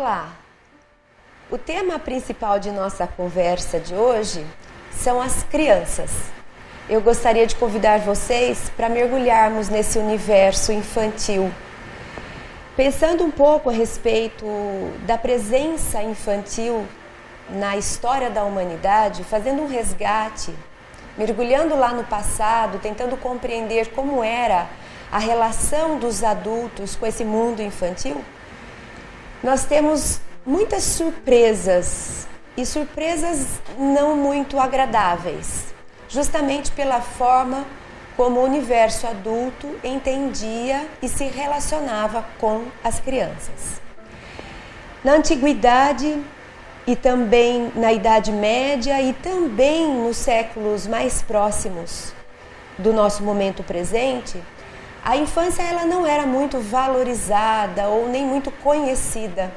Olá! O tema principal de nossa conversa de hoje são as crianças. Eu gostaria de convidar vocês para mergulharmos nesse universo infantil, pensando um pouco a respeito da presença infantil na história da humanidade, fazendo um resgate, mergulhando lá no passado, tentando compreender como era a relação dos adultos com esse mundo infantil. Nós temos muitas surpresas, e surpresas não muito agradáveis, justamente pela forma como o universo adulto entendia e se relacionava com as crianças. Na antiguidade e também na Idade Média e também nos séculos mais próximos do nosso momento presente, a infância ela não era muito valorizada ou nem muito conhecida.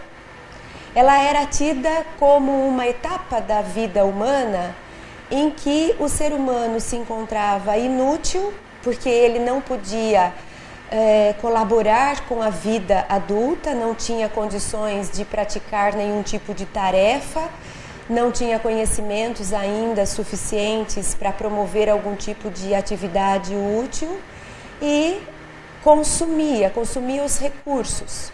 Ela era tida como uma etapa da vida humana em que o ser humano se encontrava inútil, porque ele não podia colaborar com a vida adulta, não tinha condições de praticar nenhum tipo de tarefa, não tinha conhecimentos ainda suficientes para promover algum tipo de atividade útil e consumia os recursos.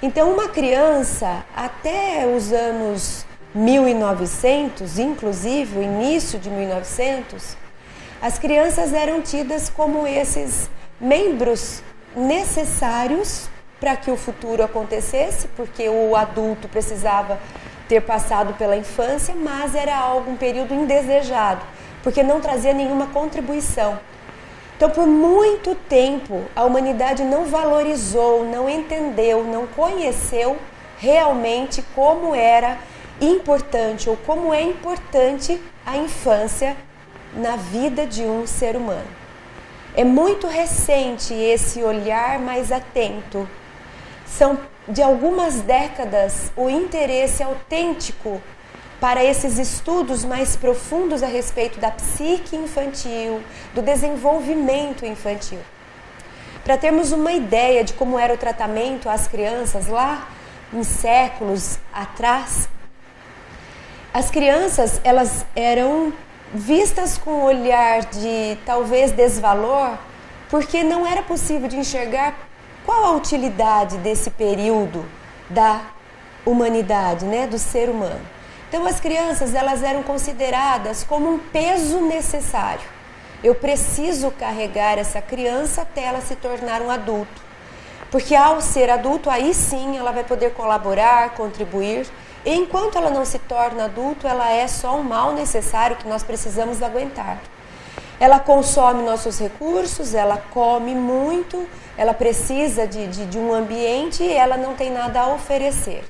Então, uma criança, até os anos 1900, inclusive o início de 1900, as crianças eram tidas como esses membros necessários para que o futuro acontecesse, porque o adulto precisava ter passado pela infância, mas era um período indesejado, porque não trazia nenhuma contribuição. Então, por muito tempo, a humanidade não valorizou, não entendeu, não conheceu realmente como era importante ou como é importante a infância na vida de um ser humano. É muito recente esse olhar mais atento. São de algumas décadas o interesse autêntico para esses estudos mais profundos a respeito da psique infantil, do desenvolvimento infantil. Para termos uma ideia de como era o tratamento às crianças lá em séculos atrás, as crianças elas eram vistas com um olhar de talvez desvalor, porque não era possível de enxergar qual a utilidade desse período da humanidade, do ser humano. Então as crianças elas eram consideradas como um peso necessário. Eu preciso carregar essa criança até ela se tornar um adulto. Porque ao ser adulto, aí sim ela vai poder colaborar, contribuir. E enquanto ela não se torna adulto, ela é só um mal necessário que nós precisamos aguentar. Ela consome nossos recursos, ela come muito, ela precisa de um ambiente e ela não tem nada a oferecer.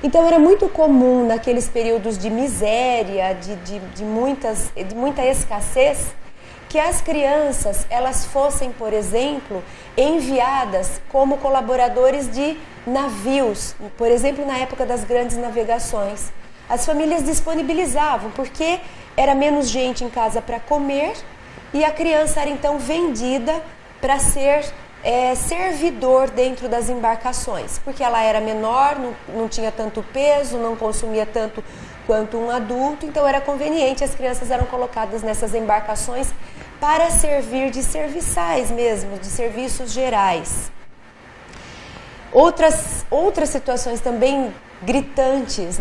Então era muito comum naqueles períodos de miséria, de muita escassez, que as crianças elas fossem, por exemplo, enviadas como colaboradores de navios, por exemplo, na época das grandes navegações. As famílias disponibilizavam, porque era menos gente em casa para comer e a criança era então vendida para ser servidor dentro das embarcações, porque ela era menor, não tinha tanto peso, não consumia tanto quanto um adulto, então era conveniente, as crianças eram colocadas nessas embarcações para servir de serviçais mesmo, de serviços gerais. Outras situações também gritantes,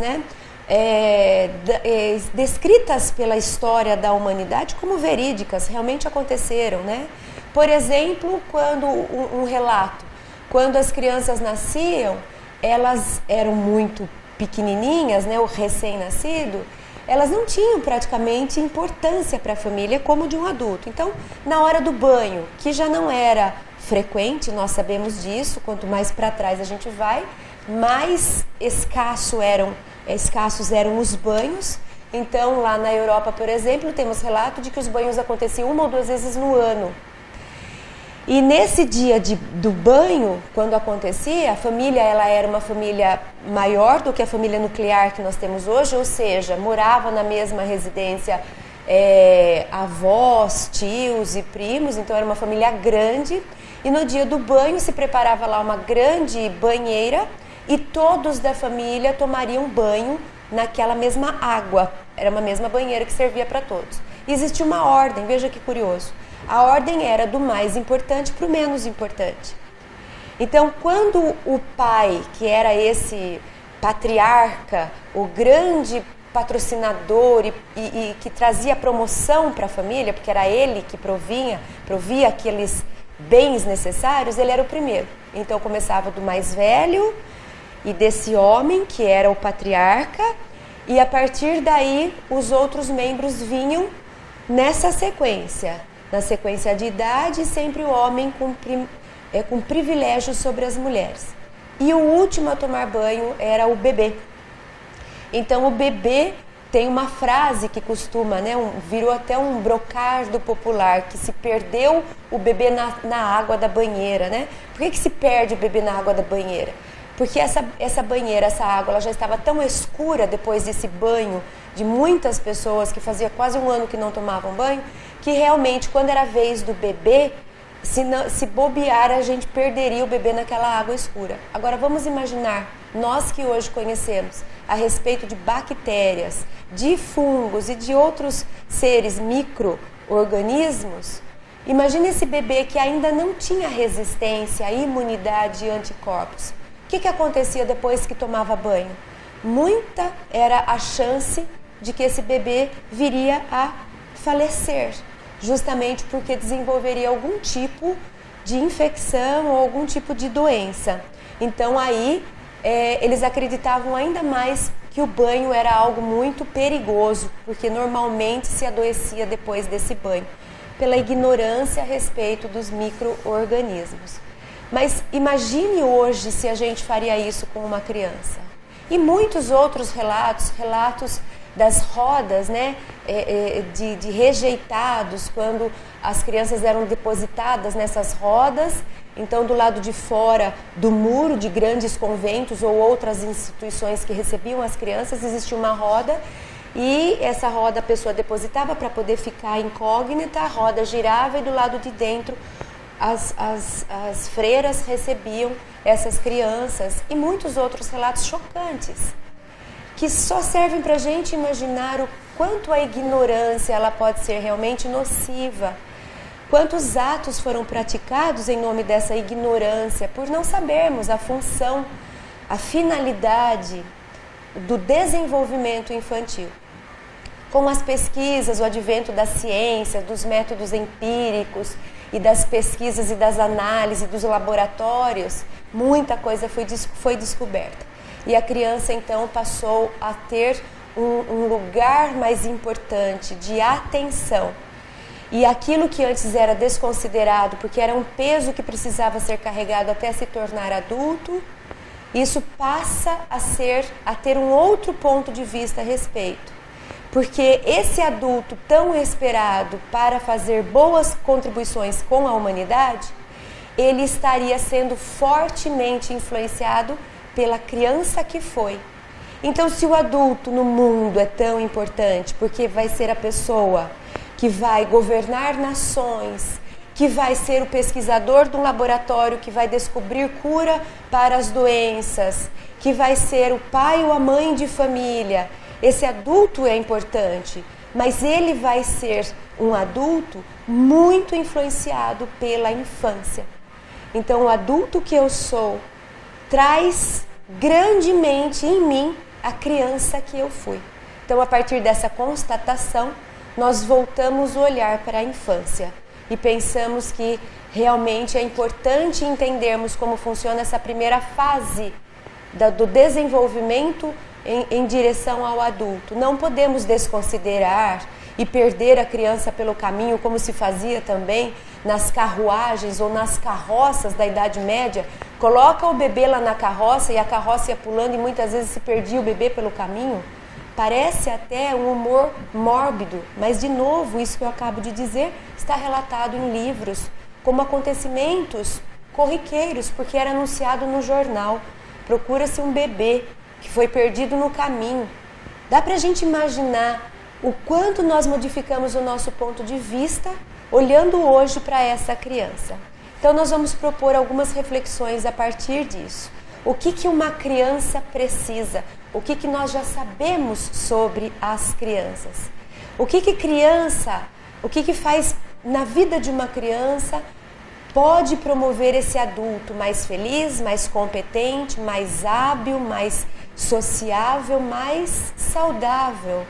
descritas pela história da humanidade como verídicas, realmente aconteceram, Por exemplo, um relato, quando as crianças nasciam, elas eram muito pequenininhas, o recém-nascido, elas não tinham praticamente importância para a família como de um adulto. Então, na hora do banho, que já não era frequente, nós sabemos disso, quanto mais para trás a gente vai, mais escassos eram os banhos. Então, lá na Europa, por exemplo, temos relato de que os banhos aconteciam 1 ou 2 vezes no ano. E nesse dia do banho, quando acontecia, a família ela era uma família maior do que a família nuclear que nós temos hoje, ou seja, morava na mesma residência avós, tios e primos, então era uma família grande. E no dia do banho se preparava lá uma grande banheira e todos da família tomariam banho naquela mesma água. Era uma mesma banheira que servia para todos. E existia uma ordem, veja que curioso. A ordem era do mais importante para o menos importante. Então, quando o pai, que era esse patriarca, o grande patrocinador e que trazia promoção para a família, porque era ele que provia aqueles bens necessários, ele era o primeiro. Então começava do mais velho e desse homem, que era o patriarca, e a partir daí os outros membros vinham nessa sequência. Na sequência de idade, sempre o homem com privilégio sobre as mulheres. E o último a tomar banho era o bebê. Então o bebê tem uma frase que costuma, virou até um brocardo popular, que se perdeu o bebê na água da banheira, né? Por que se perde o bebê na água da banheira? Porque essa banheira, essa água, ela já estava tão escura depois desse banho de muitas pessoas que fazia quase um ano que não tomavam banho, que realmente quando era a vez do bebê, se bobear, a gente perderia o bebê naquela água escura. Agora vamos imaginar, nós que hoje conhecemos a respeito de bactérias, de fungos e de outros seres micro-organismos, imagine esse bebê que ainda não tinha resistência, imunidade e anticorpos. O que acontecia depois que tomava banho? Muita era a chance de que esse bebê viria a falecer, justamente porque desenvolveria algum tipo de infecção ou algum tipo de doença. Então aí eles acreditavam ainda mais que o banho era algo muito perigoso, porque normalmente se adoecia depois desse banho, pela ignorância a respeito dos micro-organismos. Mas imagine hoje se a gente faria isso com uma criança. E muitos outros relatos das rodas, de rejeitados, quando as crianças eram depositadas nessas rodas. Então, do lado de fora do muro de grandes conventos ou outras instituições que recebiam as crianças, existia uma roda e essa roda a pessoa depositava para poder ficar incógnita, a roda girava e do lado de dentro as freiras recebiam essas crianças, e muitos outros relatos chocantes que só servem para a gente imaginar o quanto a ignorância ela pode ser realmente nociva. Quantos atos foram praticados em nome dessa ignorância, por não sabermos a função, a finalidade do desenvolvimento infantil. Com as pesquisas, o advento da ciência, dos métodos empíricos e das pesquisas e das análises dos laboratórios, muita coisa foi descoberta. E a criança então passou a ter um lugar mais importante de atenção. E aquilo que antes era desconsiderado, porque era um peso que precisava ser carregado até se tornar adulto, isso passa a ter um outro ponto de vista a respeito. Porque esse adulto tão esperado para fazer boas contribuições com a humanidade, ele estaria sendo fortemente influenciado pela criança que foi. Então, se o adulto no mundo é tão importante, porque vai ser a pessoa que vai governar nações, que vai ser o pesquisador de um laboratório que vai descobrir cura para as doenças, que vai ser o pai ou a mãe de família. Esse adulto é importante, mas ele vai ser um adulto muito influenciado pela infância. Então, o adulto que eu sou traz grandemente em mim a criança que eu fui. Então, a partir dessa constatação, nós voltamos o olhar para a infância e pensamos que realmente é importante entendermos como funciona essa primeira fase do desenvolvimento em direção ao adulto. Não podemos desconsiderar e perder a criança pelo caminho, como se fazia também nas carruagens ou nas carroças da Idade Média. Coloca o bebê lá na carroça e a carroça ia pulando e muitas vezes se perdia o bebê pelo caminho. Parece até um humor mórbido, mas de novo, isso que eu acabo de dizer está relatado em livros, como acontecimentos corriqueiros, porque era anunciado no jornal. Procura-se um bebê que foi perdido no caminho. Dá para a gente imaginar o quanto nós modificamos o nosso ponto de vista olhando hoje para essa criança. Então nós vamos propor algumas reflexões a partir disso. O que uma criança precisa? O que nós já sabemos sobre as crianças? O que faz na vida de uma criança pode promover esse adulto mais feliz, mais competente, mais hábil, mais sociável, mais saudável?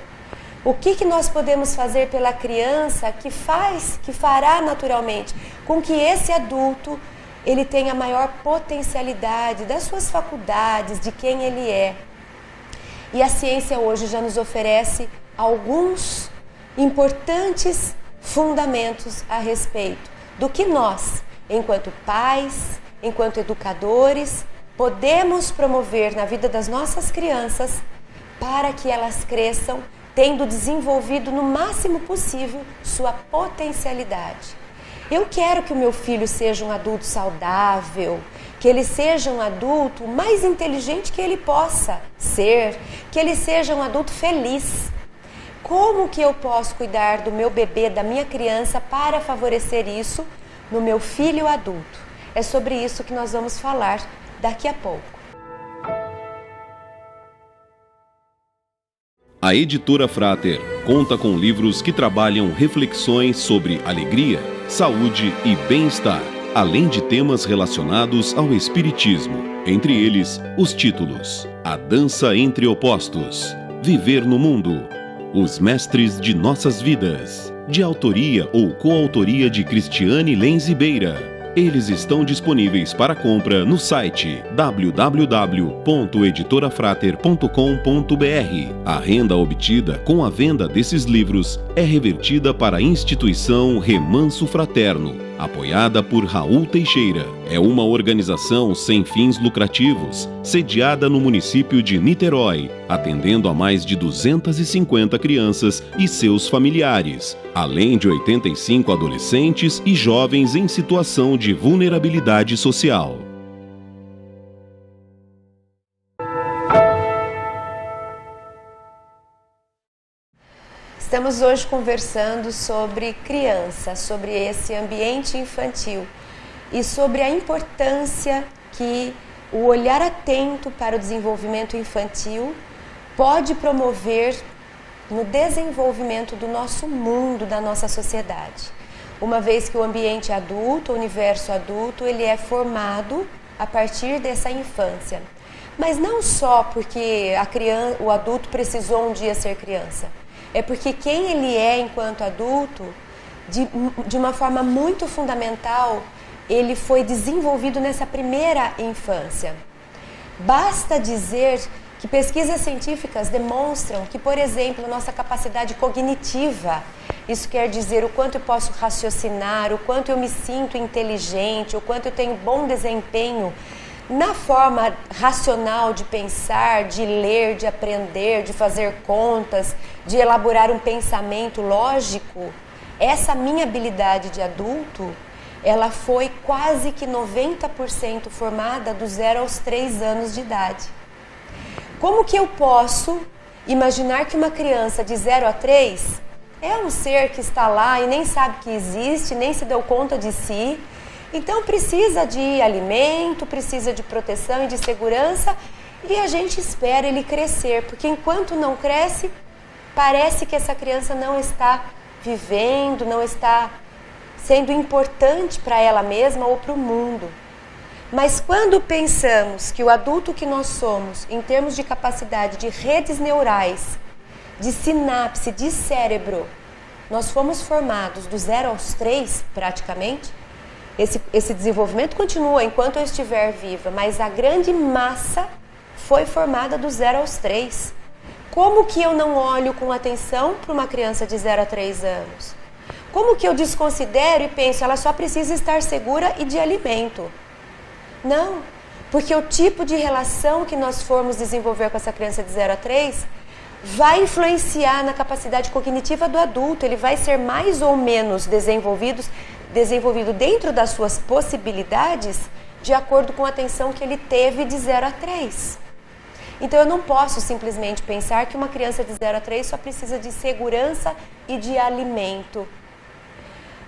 O que nós podemos fazer pela criança que fará naturalmente com que esse adulto ele tenha maior potencialidade das suas faculdades, de quem ele é? E a ciência hoje já nos oferece alguns importantes fundamentos a respeito do que nós, enquanto pais, enquanto educadores, podemos promover na vida das nossas crianças para que elas cresçam tendo desenvolvido no máximo possível sua potencialidade. Eu quero que o meu filho seja um adulto saudável, que ele seja um adulto mais inteligente que ele possa ser, que ele seja um adulto feliz. Como que eu posso cuidar do meu bebê, da minha criança, para favorecer isso no meu filho adulto? É sobre isso que nós vamos falar daqui a pouco. A Editora Frater conta com livros que trabalham reflexões sobre alegria, saúde e bem-estar, além de temas relacionados ao espiritismo. Entre eles, os títulos: A Dança entre Opostos, Viver no Mundo, Os Mestres de Nossas Vidas, de autoria ou coautoria de Cristiane Lenz Beira. Eles estão disponíveis para compra no site www.editorafrater.com.br. A renda obtida com a venda desses livros é revertida para a instituição Remanso Fraterno, apoiada por Raul Teixeira. É uma organização sem fins lucrativos, sediada no município de Niterói, atendendo a mais de 250 crianças e seus familiares, além de 85 adolescentes e jovens em situação de vulnerabilidade social. Estamos hoje conversando sobre criança, sobre esse ambiente infantil e sobre a importância que o olhar atento para o desenvolvimento infantil pode promover no desenvolvimento do nosso mundo, da nossa sociedade. Uma vez que o ambiente adulto, o universo adulto, ele é formado a partir dessa infância. Mas não só porque o adulto precisou um dia ser criança. É porque quem ele é enquanto adulto, de uma forma muito fundamental, ele foi desenvolvido nessa primeira infância. Basta dizer que pesquisas científicas demonstram que, por exemplo, a nossa capacidade cognitiva, isso quer dizer o quanto eu posso raciocinar, o quanto eu me sinto inteligente, o quanto eu tenho bom desempenho na forma racional de pensar, de ler, de aprender, de fazer contas, de elaborar um pensamento lógico, essa minha habilidade de adulto, ela foi quase que 90% formada do 0 aos 3 anos de idade. Como que eu posso imaginar que uma criança de 0 a 3 é um ser que está lá e nem sabe que existe, nem se deu conta de si? Então precisa de alimento, precisa de proteção e de segurança, e a gente espera ele crescer, porque enquanto não cresce, parece que essa criança não está vivendo, não está sendo importante para ela mesma ou para o mundo. Mas quando pensamos que o adulto que nós somos, em termos de capacidade de redes neurais, de sinapse, de cérebro, nós fomos formados do 0 aos 3 praticamente, esse desenvolvimento continua enquanto eu estiver viva, mas a grande massa foi formada do 0 aos 3. Como que eu não olho com atenção para uma criança de 0 a 3 anos? Como que eu desconsidero e penso, ela só precisa estar segura e de alimento? Não, porque o tipo de relação que nós formos desenvolver com essa criança de 0 a 3 vai influenciar na capacidade cognitiva do adulto. Ele vai ser mais ou menos desenvolvido dentro das suas possibilidades, de acordo com a atenção que ele teve de 0 a 3. Então eu não posso simplesmente pensar que uma criança de 0 a 3 só precisa de segurança e de alimento.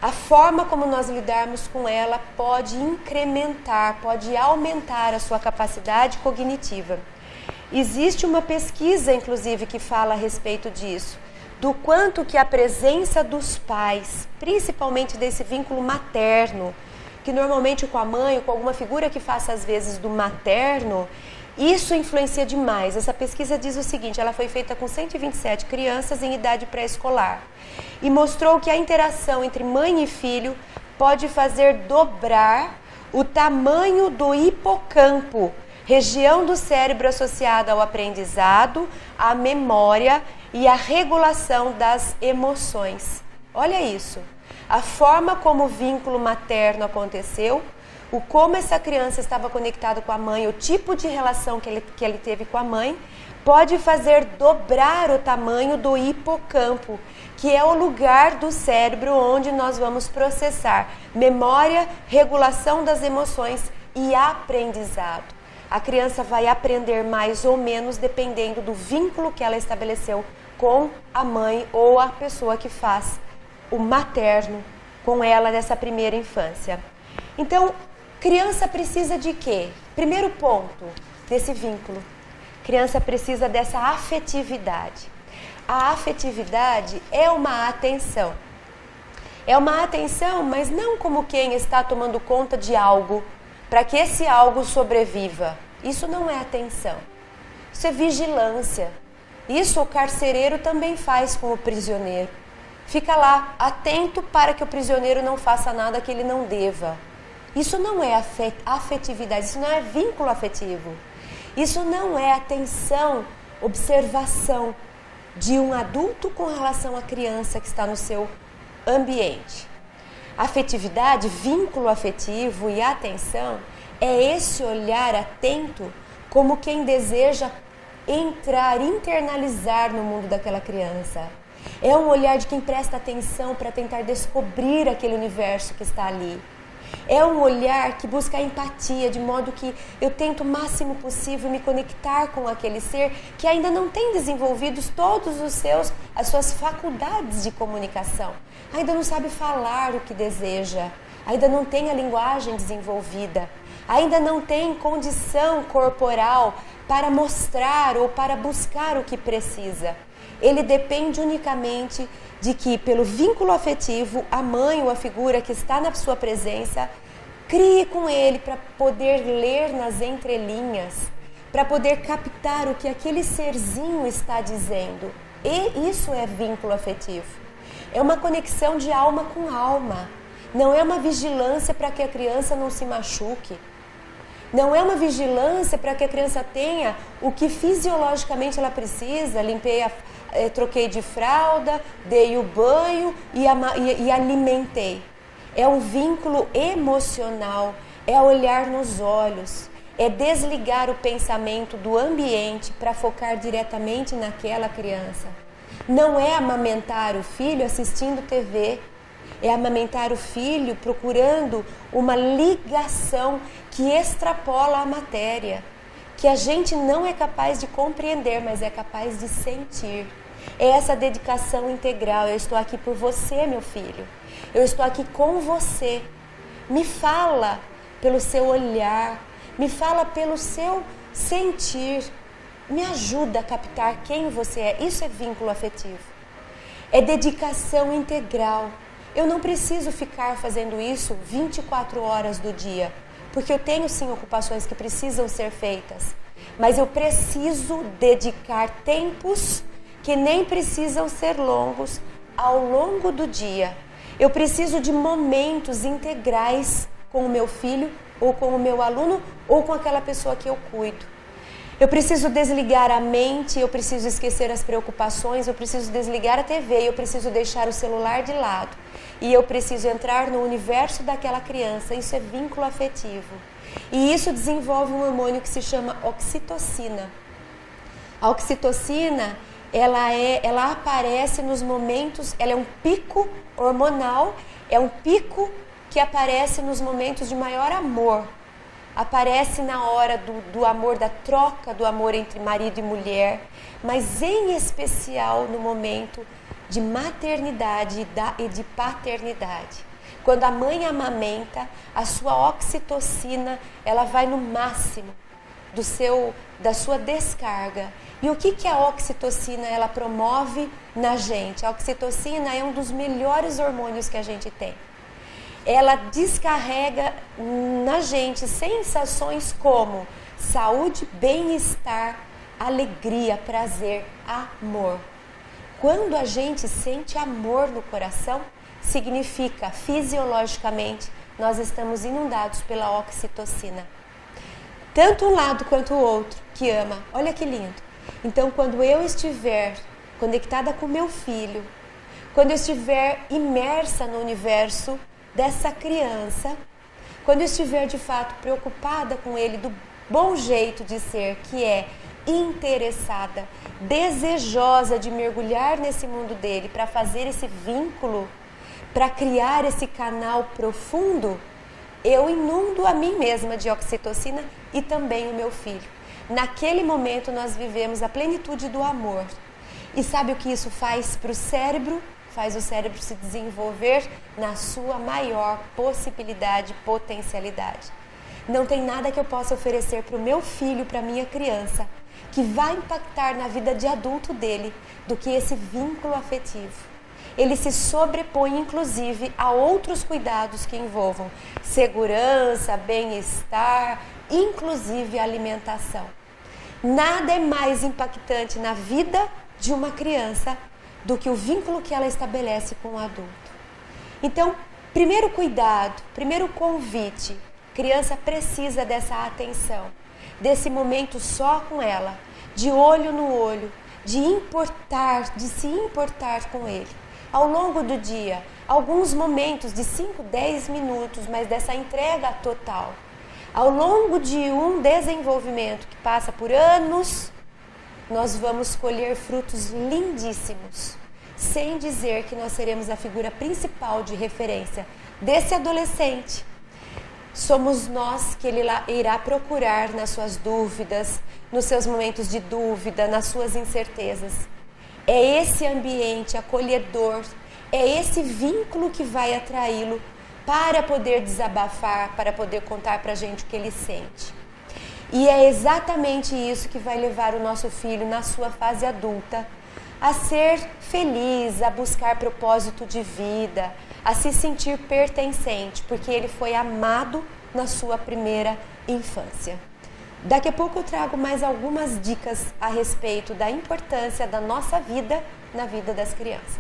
A forma como nós lidarmos com ela pode incrementar, pode aumentar a sua capacidade cognitiva. Existe uma pesquisa, inclusive, que fala a respeito disso, do quanto que a presença dos pais, principalmente desse vínculo materno, que normalmente com a mãe ou com alguma figura que faça às vezes do materno, isso influencia demais. Essa pesquisa diz o seguinte, ela foi feita com 127 crianças em idade pré-escolar e mostrou que a interação entre mãe e filho pode fazer dobrar o tamanho do hipocampo, região do cérebro associada ao aprendizado, à memória e à regulação das emoções. Olha isso, a forma como o vínculo materno aconteceu, o como essa criança estava conectada com a mãe, o tipo de relação que ele teve com a mãe, pode fazer dobrar o tamanho do hipocampo, que é o lugar do cérebro onde nós vamos processar memória, regulação das emoções e aprendizado. A criança vai aprender mais ou menos dependendo do vínculo que ela estabeleceu com a mãe ou a pessoa que faz o materno com ela nessa primeira infância. Então, criança precisa de quê? Primeiro ponto desse vínculo. Criança precisa dessa afetividade. A afetividade é uma atenção. É uma atenção, mas não como quem está tomando conta de algo para que esse algo sobreviva. Isso não é atenção. Isso é vigilância. Isso o carcereiro também faz com o prisioneiro. Fica lá, atento para que o prisioneiro não faça nada que ele não deva. Isso não é afetividade, isso não é vínculo afetivo. Isso não é atenção, observação de um adulto com relação à criança que está no seu ambiente. Afetividade, vínculo afetivo e atenção é esse olhar atento como quem deseja entrar, internalizar no mundo daquela criança. É um olhar de quem presta atenção para tentar descobrir aquele universo que está ali. É um olhar que busca a empatia, de modo que eu tento o máximo possível me conectar com aquele ser que ainda não tem desenvolvidos todos as suas faculdades de comunicação. Ainda não sabe falar o que deseja, ainda não tem a linguagem desenvolvida, ainda não tem condição corporal para mostrar ou para buscar o que precisa. Ele depende unicamente de que, pelo vínculo afetivo, a mãe ou a figura que está na sua presença crie com ele para poder ler nas entrelinhas, para poder captar o que aquele serzinho está dizendo. E isso é vínculo afetivo. É uma conexão de alma com alma. Não é uma vigilância para que a criança não se machuque. Não é uma vigilância para que a criança tenha o que fisiologicamente ela precisa. Troquei de fralda, dei o banho e alimentei. É um vínculo emocional, é olhar nos olhos, é desligar o pensamento do ambiente para focar diretamente naquela criança. Não é amamentar o filho assistindo TV, é amamentar o filho procurando uma ligação que extrapola a matéria, que a gente não é capaz de compreender, mas é capaz de sentir. É essa dedicação integral. Eu estou aqui por você, meu filho. Eu estou aqui com você. Me fala pelo seu olhar, me fala pelo seu sentir. Me ajuda a captar quem você é. Isso é vínculo afetivo. É dedicação integral. Eu não preciso ficar fazendo isso 24 horas do dia, porque eu tenho sim ocupações que precisam ser feitas, mas eu preciso dedicar tempos que nem precisam ser longos ao longo do dia. Eu preciso de momentos integrais com o meu filho, ou com o meu aluno, ou com aquela pessoa que eu cuido. Eu preciso desligar a mente, eu preciso esquecer as preocupações, eu preciso desligar a TV, eu preciso deixar o celular de lado. E eu preciso entrar no universo daquela criança. Isso é vínculo afetivo. E isso desenvolve um hormônio que se chama oxitocina. A oxitocina, ela aparece nos momentos, ela é um pico hormonal, é um pico que aparece nos momentos de maior amor. Aparece na hora do amor, da troca do amor entre marido e mulher, mas em especial no momento de maternidade e de paternidade. Quando a mãe amamenta, a sua oxitocina, ela vai no máximo da sua descarga. E o que a oxitocina ela promove na gente? A oxitocina é um dos melhores hormônios que a gente tem. Ela descarrega na gente sensações como saúde, bem-estar, alegria, prazer, amor. Quando a gente sente amor no coração, significa fisiologicamente nós estamos inundados pela oxitocina. Tanto um lado quanto o outro que ama. Olha que lindo. Então, quando eu estiver conectada com meu filho, quando eu estiver imersa no universo dessa criança, quando eu estiver de fato preocupada com ele, do bom jeito de ser, que é interessada, desejosa de mergulhar nesse mundo dele, para fazer esse vínculo, para criar esse canal profundo, eu inundo a mim mesma de oxitocina e também o meu filho. Naquele momento nós vivemos a plenitude do amor. E sabe o que isso faz para o cérebro? Faz o cérebro se desenvolver na sua maior possibilidade, potencialidade. Não tem nada que eu possa oferecer para o meu filho, para a minha criança, que vai impactar na vida de adulto dele, do que esse vínculo afetivo. Ele se sobrepõe, inclusive, a outros cuidados que envolvam segurança, bem-estar, inclusive alimentação. Nada é mais impactante na vida de uma criança do que o vínculo que ela estabelece com o adulto. Então, primeiro cuidado, primeiro convite, criança precisa dessa atenção, desse momento só com ela, de olho no olho, de se importar com ele. Ao longo do dia, alguns momentos de 5, 10 minutos, mas dessa entrega total. Ao longo de um desenvolvimento que passa por anos, nós vamos colher frutos lindíssimos, sem dizer que nós seremos a figura principal de referência desse adolescente. Somos nós que ele irá procurar nas suas dúvidas, nos seus momentos de dúvida, nas suas incertezas. É esse ambiente acolhedor, é esse vínculo que vai atraí-lo para poder desabafar, para poder contar para a gente o que ele sente. E é exatamente isso que vai levar o nosso filho, na sua fase adulta, a ser feliz, a buscar propósito de vida, a se sentir pertencente, porque ele foi amado na sua primeira infância. Daqui a pouco eu trago mais algumas dicas a respeito da importância da nossa vida na vida das crianças.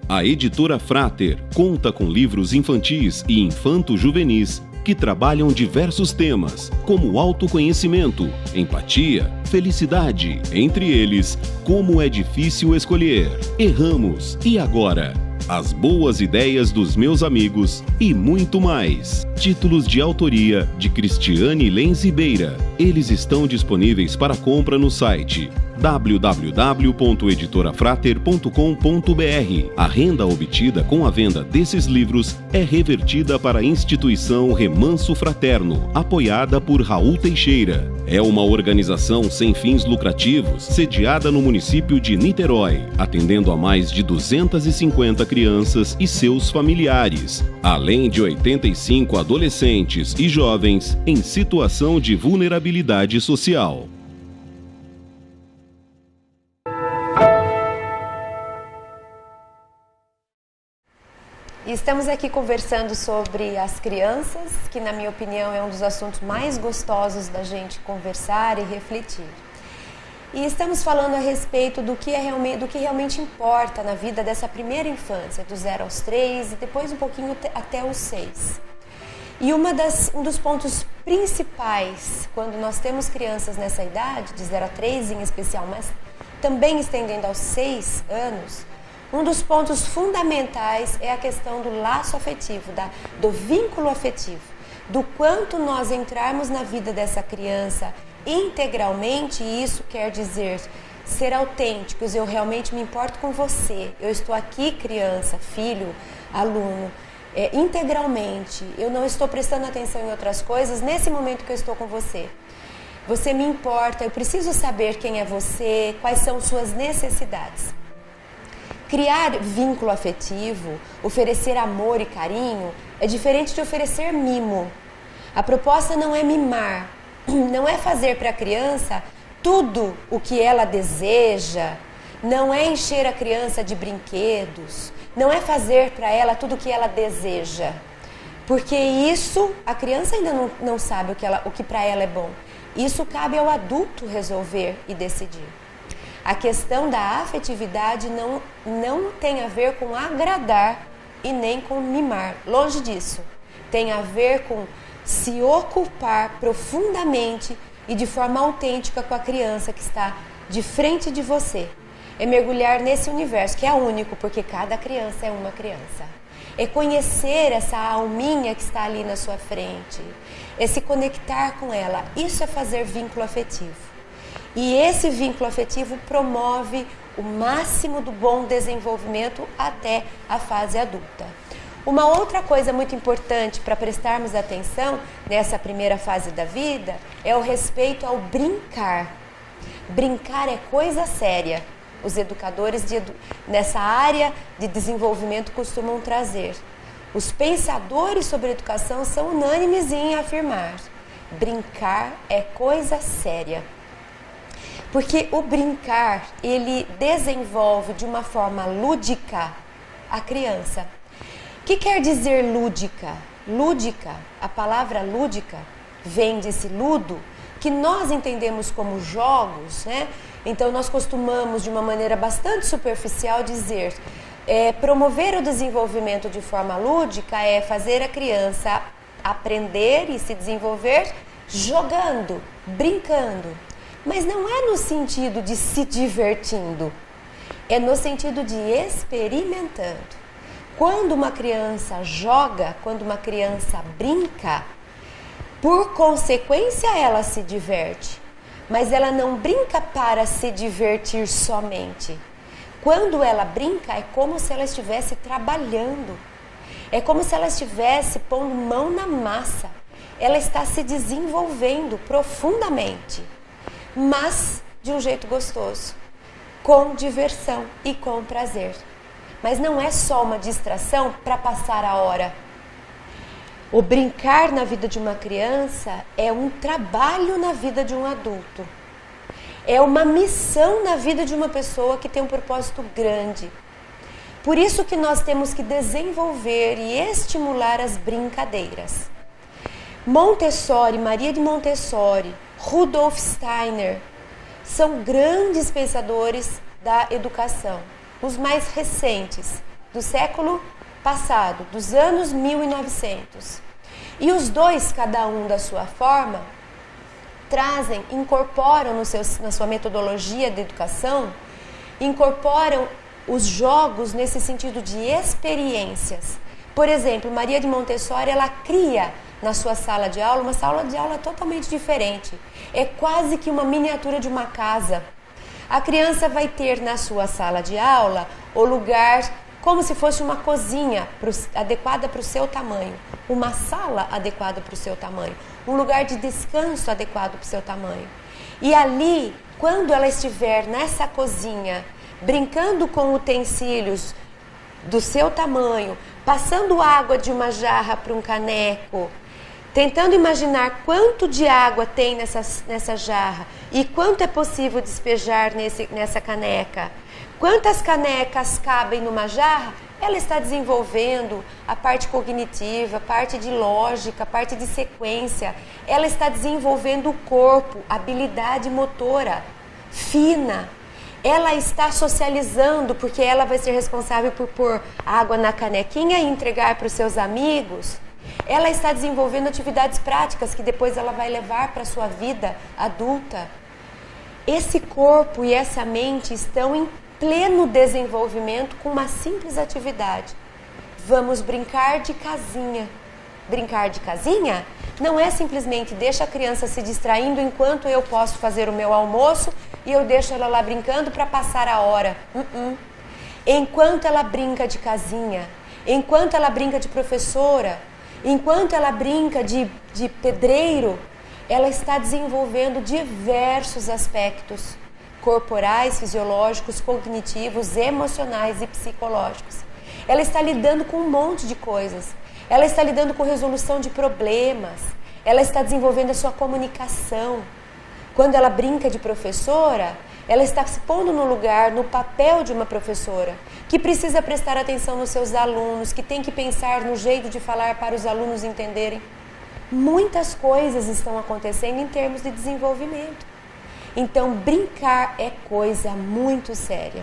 A Editora Frater conta com livros infantis e infanto-juvenis que trabalham diversos temas, como autoconhecimento, empatia, felicidade, entre eles, como é difícil escolher, erramos, e agora? As boas ideias dos meus amigos e muito mais. Títulos de autoria de Cristiane Lenz Ribeira. Eles estão disponíveis para compra no site www.editorafrater.com.br. A renda obtida com a venda desses livros é revertida para a instituição Remanso Fraterno, apoiada por Raul Teixeira. É uma organização sem fins lucrativos, sediada no município de Niterói, atendendo a mais de 250 crianças e seus familiares, além de 85 adolescentes e jovens em situação de vulnerabilidade social. Estamos aqui conversando sobre as crianças, que na minha opinião é um dos assuntos mais gostosos da gente conversar e refletir. E estamos falando a respeito do que realmente importa na vida dessa primeira infância, do 0 aos 3 e depois um pouquinho até os 6. E um dos pontos principais, quando nós temos crianças nessa idade, de 0 a 3 em especial, mas também estendendo aos 6 anos, um dos pontos fundamentais é a questão do laço afetivo, do vínculo afetivo, do quanto nós entrarmos na vida dessa criança integralmente, e isso quer dizer ser autênticos, eu realmente me importo com você, eu estou aqui, criança, filho, aluno, integralmente, eu não estou prestando atenção em outras coisas nesse momento que eu estou com você. Você me importa, eu preciso saber quem é você, quais são suas necessidades. Criar vínculo afetivo, oferecer amor e carinho, é diferente de oferecer mimo. A proposta não é mimar, não é fazer para a criança tudo o que ela deseja, não é encher a criança de brinquedos, não é fazer para ela tudo o que ela deseja. Porque isso, a criança ainda não sabe o que para ela é bom. Isso cabe ao adulto resolver e decidir. A questão da afetividade não tem a ver com agradar e nem com mimar. Longe disso. Tem a ver com se ocupar profundamente e de forma autêntica com a criança que está de frente de você. É mergulhar nesse universo, que é único, porque cada criança é uma criança. É conhecer essa alminha que está ali na sua frente. É se conectar com ela. Isso é fazer vínculo afetivo. E esse vínculo afetivo promove o máximo do bom desenvolvimento até a fase adulta. Uma outra coisa muito importante para prestarmos atenção nessa primeira fase da vida é o respeito ao brincar. Brincar é coisa séria. Os educadores nessa área de desenvolvimento costumam trazer. Os pensadores sobre educação são unânimes em afirmar: brincar é coisa séria. Porque o brincar, ele desenvolve de uma forma lúdica a criança. O que quer dizer lúdica? Lúdica, a palavra lúdica vem desse ludo, que nós entendemos como jogos, né? Então nós costumamos de uma maneira bastante superficial dizer promover o desenvolvimento de forma lúdica é fazer a criança aprender e se desenvolver jogando, brincando. Mas não é no sentido de se divertindo, é no sentido de experimentando. Quando uma criança joga, quando uma criança brinca, por consequência ela se diverte. Mas ela não brinca para se divertir somente. Quando ela brinca, é como se ela estivesse trabalhando. É como se ela estivesse pondo mão na massa. Ela está se desenvolvendo profundamente, mas de um jeito gostoso, com diversão e com prazer. Mas não é só uma distração para passar a hora. O brincar na vida de uma criança é um trabalho na vida de um adulto. É uma missão na vida de uma pessoa que tem um propósito grande. Por isso que nós temos que desenvolver e estimular as brincadeiras. Montessori, Maria de Montessori, Rudolf Steiner, são grandes pensadores da educação, os mais recentes, do século passado, dos anos 1900. E os dois, cada um da sua forma, incorporam na sua metodologia de educação, incorporam os jogos nesse sentido de experiências. Por exemplo, Maria de Montessori, ela cria na sua sala de aula, uma sala de aula totalmente diferente. É quase que uma miniatura de uma casa. A criança vai ter na sua sala de aula o lugar como se fosse uma cozinha adequada para o seu tamanho, uma sala adequada para o seu tamanho, um lugar de descanso adequado para o seu tamanho. E ali, quando ela estiver nessa cozinha, brincando com utensílios do seu tamanho, passando água de uma jarra para um caneco, tentando imaginar quanto de água tem nessa jarra e quanto é possível despejar nessa caneca, quantas canecas cabem numa jarra, ela está desenvolvendo a parte cognitiva, a parte de lógica, a parte de sequência. Ela está desenvolvendo o corpo, a habilidade motora fina. Ela está socializando, porque ela vai ser responsável por pôr água na canequinha e entregar para os seus amigos. Ela está desenvolvendo atividades práticas que depois ela vai levar para a sua vida adulta. Esse corpo e essa mente estão em pleno desenvolvimento com uma simples atividade. Vamos brincar de casinha. Brincar de casinha não é simplesmente deixa a criança se distraindo enquanto eu posso fazer o meu almoço e eu deixo ela lá brincando para passar a hora. Enquanto ela brinca de casinha, enquanto ela brinca de professora, enquanto ela brinca de pedreiro, ela está desenvolvendo diversos aspectos corporais, fisiológicos, cognitivos, emocionais e psicológicos. Ela está lidando com um monte de coisas. Ela está lidando com resolução de problemas. Ela está desenvolvendo a sua comunicação. Quando ela brinca de professora, ela está se pondo no lugar, no papel de uma professora, que precisa prestar atenção nos seus alunos, que tem que pensar no jeito de falar para os alunos entenderem. Muitas coisas estão acontecendo em termos de desenvolvimento. Então, brincar é coisa muito séria.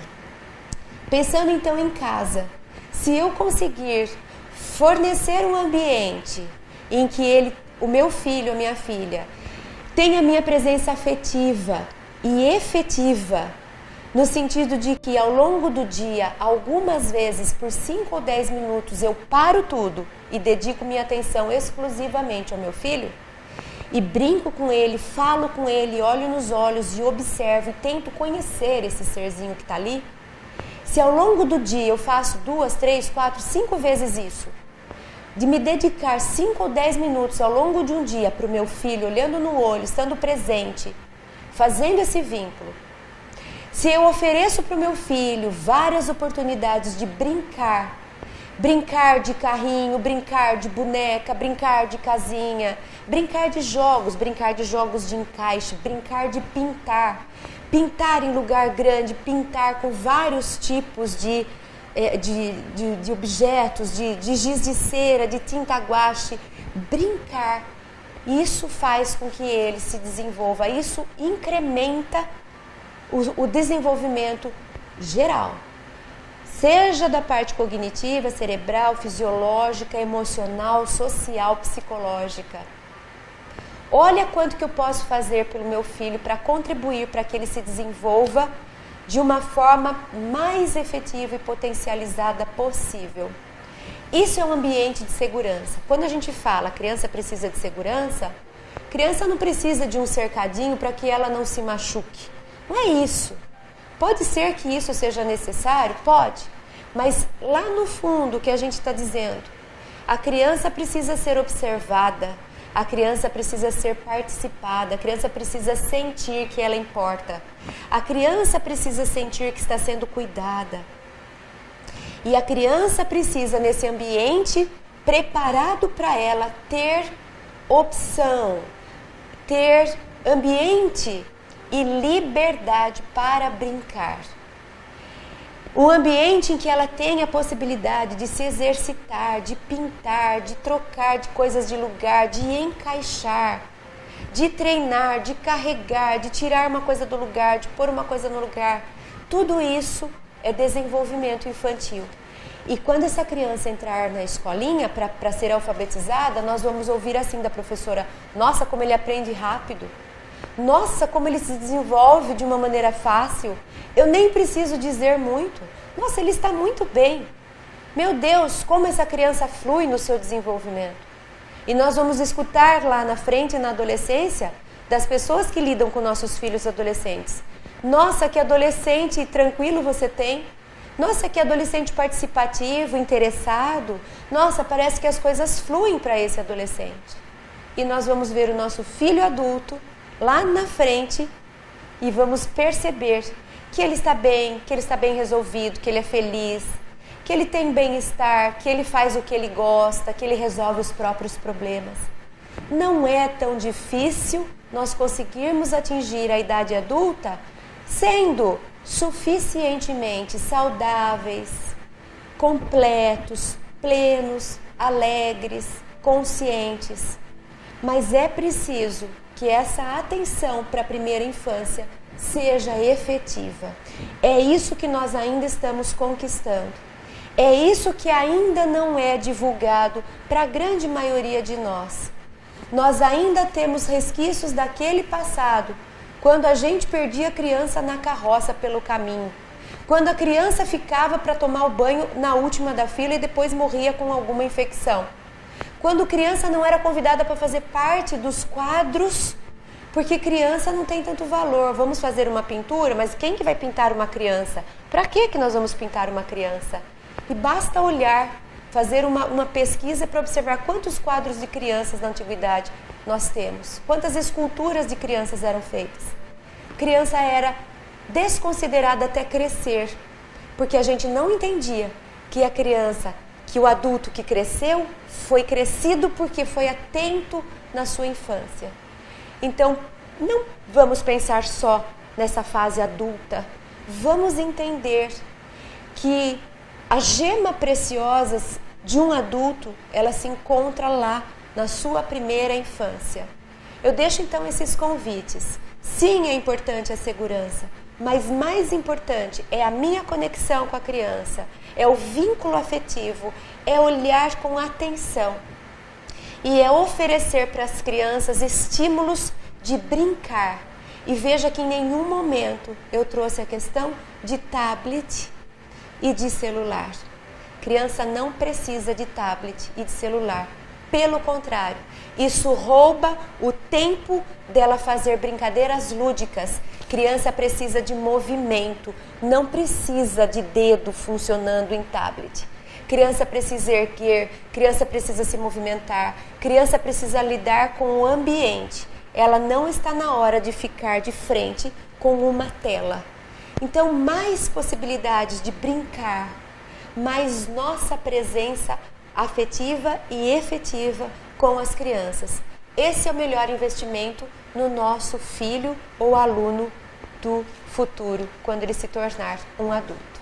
Pensando então em casa, se eu conseguir fornecer um ambiente em que o meu filho, a minha filha, tenha a minha presença afetiva e efetiva, no sentido de que ao longo do dia, algumas vezes por 5 ou 10 minutos, eu paro tudo e dedico minha atenção exclusivamente ao meu filho, e brinco com ele, falo com ele, olho nos olhos e observo e tento conhecer esse serzinho que está ali. Se ao longo do dia eu faço 2, 3, 4, 5 vezes isso, de me dedicar 5 ou 10 minutos ao longo de um dia para o meu filho, olhando no olho, estando presente, fazendo esse vínculo. Se eu ofereço para o meu filho várias oportunidades de brincar, brincar de carrinho, brincar de boneca, brincar de casinha, brincar de jogos de encaixe, brincar de pintar, pintar em lugar grande, pintar com vários tipos de objetos, de giz de cera, de tinta guache, brincar. Isso faz com que ele se desenvolva, isso incrementa o desenvolvimento geral. Seja da parte cognitiva, cerebral, fisiológica, emocional, social, psicológica. Olha quanto que eu posso fazer pelo meu filho para contribuir para que ele se desenvolva de uma forma mais efetiva e potencializada possível. Isso é um ambiente de segurança. Quando a gente fala a criança precisa de segurança, a criança não precisa de um cercadinho para que ela não se machuque. Não é isso. Pode ser que isso seja necessário? Pode. Mas lá no fundo o que a gente está dizendo, a criança precisa ser observada, a criança precisa ser participada, a criança precisa sentir que ela importa, a criança precisa sentir que está sendo cuidada. E a criança precisa, nesse ambiente preparado para ela, ter opção, ter ambiente e liberdade para brincar. Um ambiente em que ela tenha a possibilidade de se exercitar, de pintar, de trocar de coisas de lugar, de encaixar, de treinar, de carregar, de tirar uma coisa do lugar, de pôr uma coisa no lugar. Tudo isso é desenvolvimento infantil. E quando essa criança entrar na escolinha para ser alfabetizada, nós vamos ouvir assim da professora: nossa, como ele aprende rápido. Nossa, como ele se desenvolve de uma maneira fácil. Eu nem preciso dizer muito. Nossa, ele está muito bem. Meu Deus, como essa criança flui no seu desenvolvimento. E nós vamos escutar lá na frente, na adolescência, das pessoas que lidam com nossos filhos adolescentes. Nossa, que adolescente tranquilo você tem. Nossa, que adolescente participativo, interessado. Nossa, parece que as coisas fluem para esse adolescente. E nós vamos ver o nosso filho adulto lá na frente e vamos perceber que ele está bem resolvido, que ele é feliz, que ele tem bem-estar, que ele faz o que ele gosta, que ele resolve os próprios problemas. Não é tão difícil nós conseguirmos atingir a idade adulta sendo suficientemente saudáveis, completos, plenos, alegres, conscientes. Mas é preciso que essa atenção para a primeira infância seja efetiva. É isso que nós ainda estamos conquistando. É isso que ainda não é divulgado para a grande maioria de nós. Nós ainda temos resquícios daquele passado, quando a gente perdia a criança na carroça pelo caminho, quando a criança ficava para tomar o banho na última da fila e depois morria com alguma infecção. Quando criança não era convidada para fazer parte dos quadros, porque criança não tem tanto valor. Vamos fazer uma pintura, mas quem que vai pintar uma criança? Para que nós vamos pintar uma criança? E basta olhar, fazer uma pesquisa para observar quantos quadros de crianças na antiguidade nós temos. Quantas esculturas de crianças eram feitas. Criança era desconsiderada até crescer, porque a gente não entendia que a criança, que o adulto que cresceu, foi crescido porque foi atento na sua infância. Então, não vamos pensar só nessa fase adulta, vamos entender que a gema preciosa de um adulto, ela se encontra lá na sua primeira infância. Eu deixo então esses convites. Sim, é importante a segurança, mas mais importante é a minha conexão com a criança, é o vínculo afetivo, é olhar com atenção e é oferecer para as crianças estímulos de brincar. E veja que em nenhum momento eu trouxe a questão de tablet e de celular. Criança não precisa de tablet e de celular. Pelo contrário, isso rouba o tempo dela fazer brincadeiras lúdicas. Criança precisa de movimento, não precisa de dedo funcionando em tablet. Criança precisa erguer, criança precisa se movimentar, criança precisa lidar com o ambiente. Ela não está na hora de ficar de frente com uma tela. Então, mais possibilidades de brincar, mais nossa presença afetiva e efetiva com as crianças. Esse é o melhor investimento no nosso filho ou aluno do futuro, quando ele se tornar um adulto.